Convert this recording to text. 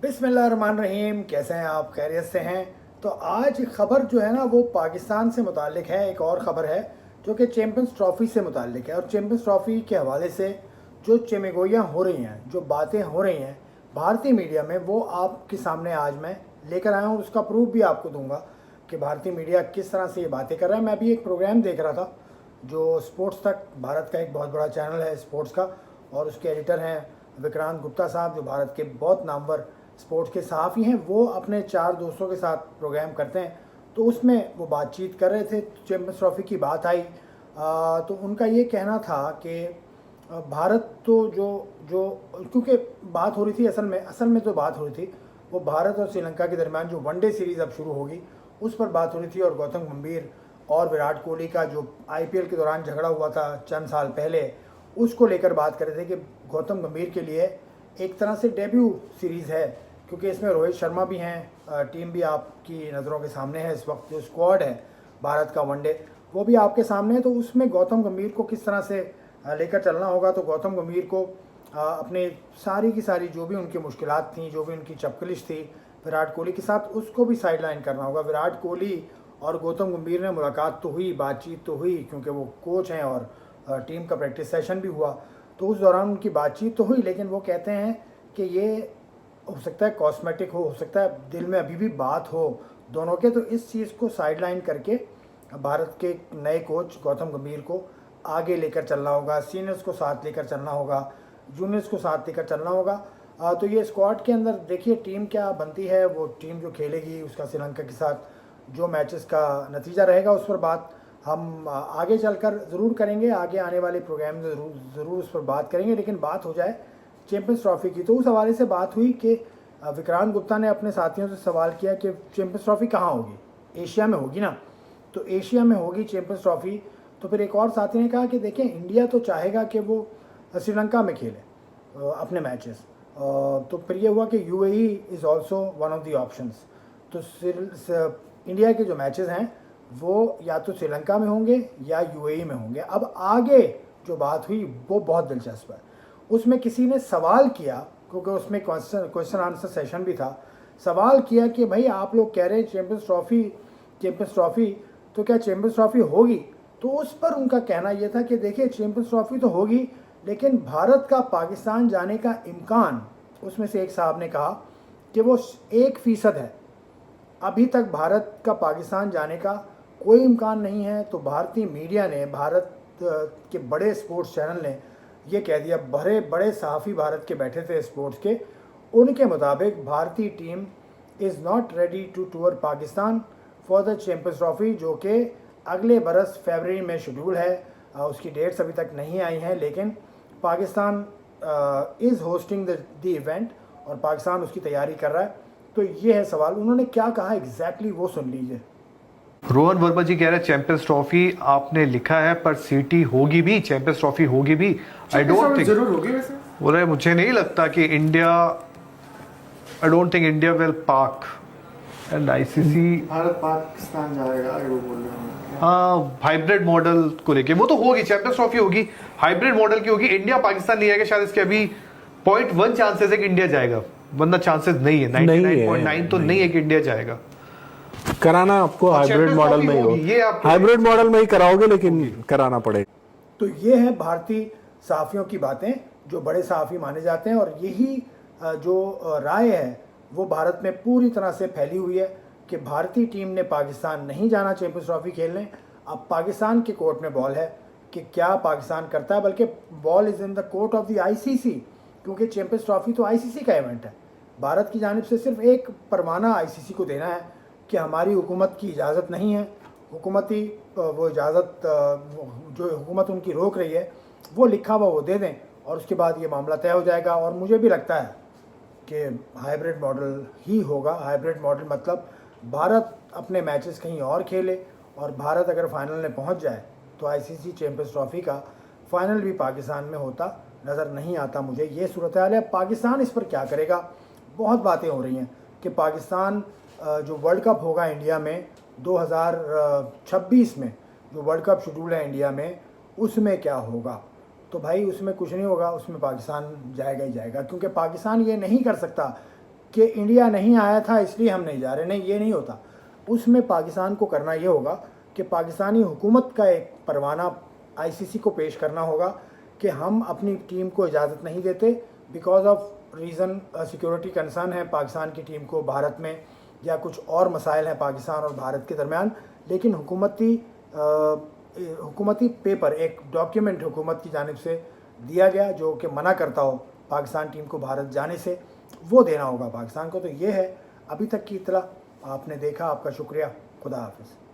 बिस्मिल्लाहिर्रहमानिर्रहीम। कैसे हैं आप? खैरियत से हैं? तो आज खबर जो है ना वो पाकिस्तान से मुतालिक है। एक और ख़बर है जो कि चैम्पियंस ट्रॉफ़ी से मुतालिक है, और चैम्पियंस ट्रॉफ़ी के हवाले से जो चमगोइयाँ हो रही हैं, जो बातें हो रही हैं भारतीय मीडिया में, वो आपके सामने आज मैं लेकर आया हूँ। उसका प्रूफ भी आपको दूंगा कि भारतीय मीडिया किस तरह से ये बातें कर रहा है। मैं अभी एक प्रोग्राम देख रहा था जो स्पोर्ट्स तक, भारत का एक बहुत बड़ा चैनल है स्पोर्ट्स का, और उसके एडिटर हैं विक्रांत गुप्ता साहब, जो भारत के बहुत नामवर स्पोर्ट्स के सहाफ़ी हैं। वो अपने 4 दोस्तों के साथ प्रोग्राम करते हैं, तो उसमें वो बातचीत कर रहे थे, चैम्पियंस ट्रॉफ़ी की बात आई। तो उनका ये कहना था कि भारत तो जो जो क्योंकि बात हो रही थी, असल में जो बात हो रही थी वो भारत और श्रीलंका के दरमियान जो वनडे सीरीज़ अब शुरू होगी उस पर बात हो रही थी, और गौतम गंभीर और विराट कोहली का जो आईपीएल के दौरान झगड़ा हुआ था चंद साल पहले, उसको लेकर बात कर रहे थे कि गौतम गंभीर के लिए एक तरह से डेब्यू सीरीज़ है, क्योंकि इसमें रोहित शर्मा भी हैं। टीम भी आपकी नज़रों के सामने है इस वक्त, जो स्क्वाड है भारत का वनडे वो भी आपके सामने है। तो उसमें गौतम गंभीर को किस तरह से लेकर चलना होगा, तो गौतम गंभीर को अपने सारी की सारी जो भी उनकी मुश्किलात थी, जो भी उनकी चपकलिश थी विराट कोहली के साथ, उसको भी साइड लाइन करना होगा। विराट कोहली और गौतम गंभीर ने मुलाकात तो हुई, बातचीत तो हुई, क्योंकि वो कोच हैं और टीम का प्रैक्टिस सेशन भी हुआ, तो उस दौरान उनकी बातचीत तो हुई। लेकिन वो कहते हैं कि ये हो सकता है कॉस्मेटिक हो सकता है दिल में अभी भी बात हो दोनों के। तो इस चीज़ को साइड लाइन करके भारत के नए कोच गौतम गंभीर को आगे लेकर चलना होगा, सीनियर्स को साथ लेकर चलना होगा, जूनियर्स को साथ लेकर चलना होगा। तो ये स्क्वाड के अंदर देखिए टीम क्या बनती है, वो टीम जो खेलेगी उसका श्रीलंका के साथ जो मैचेस का नतीजा रहेगा उस पर बात हम आगे चलकर ज़रूर करेंगे, आगे आने वाले प्रोग्राम में ज़रूर उस पर बात करेंगे। लेकिन बात हो जाए चैम्पियंस ट्रॉफ़ी की, तो उस हवाले से बात हुई कि विक्रांत गुप्ता ने अपने साथियों से सवाल किया कि चैम्पियंस ट्रॉफ़ी कहाँ होगी, एशिया में होगी ना, तो एशिया में होगी चैम्पियंस ट्रॉफ़ी। तो फिर एक और साथी ने कहा कि देखिए इंडिया तो चाहेगा कि वो श्रीलंका में खेले अपने मैचेस, तो फिर ये हुआ कि UAE is also one of the options. तो इंडिया के जो मैचेस हैं वो या तो श्रीलंका में होंगे या यूएई में होंगे। अब आगे जो बात हुई वो बहुत दिलचस्प है। उसमें किसी ने सवाल किया, क्योंकि उसमें क्वेश्चन आंसर सेशन भी था, सवाल किया कि भाई आप लोग कह रहे हैं चैम्पियंस ट्रॉफ़ी, तो क्या चैम्पियंस ट्रॉफ़ी होगी? तो उस पर उनका कहना यह था कि देखिए चैम्पियंस ट्रॉफ़ी तो होगी, लेकिन भारत का पाकिस्तान जाने का इम्कान, उसमें से एक साहब ने कहा कि वो 1% है। अभी तक भारत का पाकिस्तान जाने का कोई इम्कान नहीं है। तो भारतीय मीडिया ने, भारत के बड़े स्पोर्ट्स चैनल ने ये कह दिया, बड़े सहाफ़ी भारत के बैठे थे स्पोर्ट्स के, उनके मुताबिक भारतीय team is not ready to tour Pakistan for the Champions Trophy, जो कि अगले बरस फरवरी में शेड्यूल है। उसकी डेट्स अभी तक नहीं आई हैं, लेकिन Pakistan is hosting the event और पाकिस्तान उसकी तैयारी कर रहा है। तो ये है सवाल। उन्होंने क्या कहा एग्जैक्टली वो सुन लीजिए। रोहन वर्मा जी कह रहे हैं चैंपियंस ट्रॉफी आपने लिखा है पर सीटी होगी भी, चैंपियंस ट्रॉफी होगी भी। आई डोंट थिंक जरूर होगी वैसे। बोल रहे मुझे नहीं लगता कि I don't think India will पाक एंड आईसीसी भारत पाकिस्तान जाएगा वो बोल रहे हैं। हाँ, हाइब्रिड मॉडल को लेके वो तो होगी, चैंपियंस ट्रॉफी होगी, हाइब्रिड मॉडल की होगी। इंडिया पाकिस्तान नहीं आएगा, शायद इसके अभी 0.1 चांसेस है कि इंडिया जाएगा, वरना चांसेस नहीं है। 99.9 तो नहीं है कि इंडिया जाएगा। कराना आपको हाइब्रिड मॉडल में ही हो, हाइब्रिड मॉडल में ही कराओगे, लेकिन कराना पड़ेगा। तो ये है भारतीय सहाफ़ियों की बातें, जो बड़े सहाफ़ी माने जाते हैं, और यही जो राय है वो भारत में पूरी तरह से फैली हुई है कि भारतीय टीम ने पाकिस्तान नहीं जाना चैंपियंस ट्रॉफ़ी खेलने। अब पाकिस्तान के कोर्ट में बॉल है कि क्या पाकिस्तान करता है, बल्कि ball is in the court of the ICC, क्योंकि चैंपियंस ट्रॉफ़ी तो आईसीसी का इवेंट है। भारत की जानिब से सिर्फ एक परवाना आईसीसी को देना है कि हमारी हुकूमत की इजाज़त नहीं है, हुकूमती वो इजाज़त जो हुकूमत उनकी रोक रही है वो लिखा हुआ वो दे दें, और उसके बाद ये मामला तय हो जाएगा। और मुझे भी लगता है कि हाइब्रिड मॉडल ही होगा। हाइब्रिड मॉडल मतलब भारत अपने मैचेस कहीं और खेले, और भारत अगर फाइनल में पहुंच जाए तो आईसीसी चैंपियंस ट्रॉफ़ी का फाइनल भी पाकिस्तान में होता नज़र नहीं आता मुझे। ये सूरत हाल है। पाकिस्तान इस पर क्या करेगा? बहुत बातें हो रही हैं कि पाकिस्तान जो वर्ल्ड कप होगा इंडिया में 2026 में, जो वर्ल्ड कप शेड्यूल है इंडिया में, उसमें क्या होगा? तो भाई उसमें कुछ नहीं होगा, उसमें पाकिस्तान जाएगा ही जाएगा, क्योंकि पाकिस्तान ये नहीं कर सकता कि इंडिया नहीं आया था इसलिए हम नहीं जा रहे, नहीं ये नहीं होता। उसमें पाकिस्तान को करना ये होगा कि पाकिस्तानी हुकूमत का एक परवाना आईसीसी को पेश करना होगा कि हम अपनी टीम को इजाज़त नहीं देते because of reason security concern है पाकिस्तान की टीम को भारत में, या कुछ और मसाइल हैं पाकिस्तान और भारत के दरमियान, लेकिन हुकूमती पेपर, एक डॉक्यूमेंट हुकूमत की जानिब से दिया गया जो कि मना करता हो पाकिस्तान टीम को भारत जाने से, वो देना होगा पाकिस्तान को। तो ये है अभी तक की इत्तला, आपने देखा, आपका शुक्रिया, खुदा हाफिज़।